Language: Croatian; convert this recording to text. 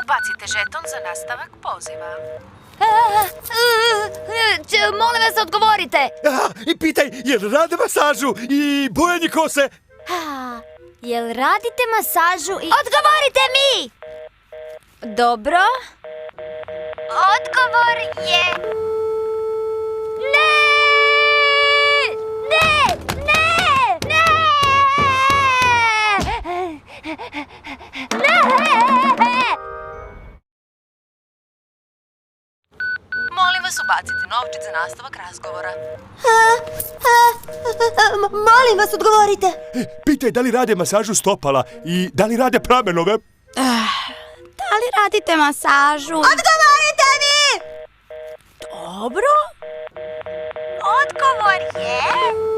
Ubacite žeton za nastavak poziva. Molim vas, odgovorite. I pitaj, jel rade masažu i bojanje kose? Jel radite masažu i... Odgovorite mi! Dobro. Odgovor je... Ne! Ne! Ne! Ne! Ne! Molim vas, ubacite novčić za nastavak razgovora. Molim vas, odgovorite. Pitaj da li rade masažu stopala i da li rade pramenove? Da li radite masažu? Odgovorite mi! Dobro. Odgovor je...